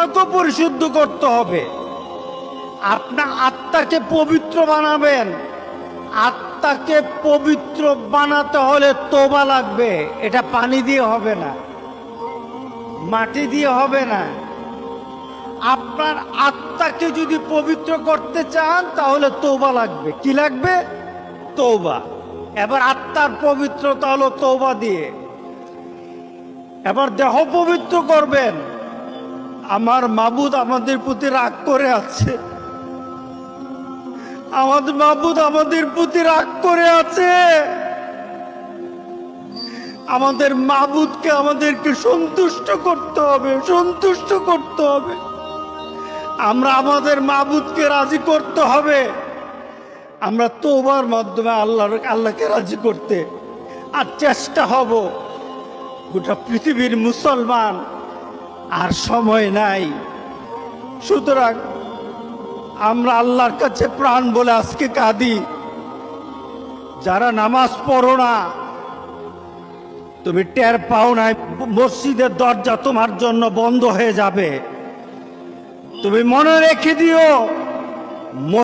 আত্মাকে পরিশুদ্ধ করতে হবে। আপনার আত্মাকে পবিত্র বানাবেন। আত্মাকে পবিত্র বানাতে হলে তওবা লাগবে। এটা পানি দিয়ে হবে না, মাটি দিয়ে হবে না। আপনার আত্মাকে যদি পবিত্র করতে চান তাহলে তওবা লাগবে। কি লাগবে? তওবা। এবার আত্মার পবিত্রতা হলো তওবা দিয়ে। এবার দেহ পবিত্র করবেন। আমার মাবুদ আমাদের প্রতি রাগ করে আছে, আমাদের মাবুদ আমাদের প্রতি রাগ করে আছে। আমাদের মাবুদকে আমাদেরকে সন্তুষ্ট করতে হবে, সন্তুষ্ট করতে হবে। আমরা আমাদের মাবুদকে রাজি করতে হবে। আমরা তওবার মাধ্যমে আল্লাহকে রাজি করতে আর চেষ্টা হব। গোটা পৃথিবীর মুসলমান আর সময় নাই। সুতরাং আমরা আল্লাহর কাছে প্রাণ বলে আজকে কাঁদি। যারা নামাজ পড়ো না, তুমি টের পাও না মসজিদের দরজা তোমার জন্য বন্ধ হয়ে যাবে। তুমি মনে রেখে দিও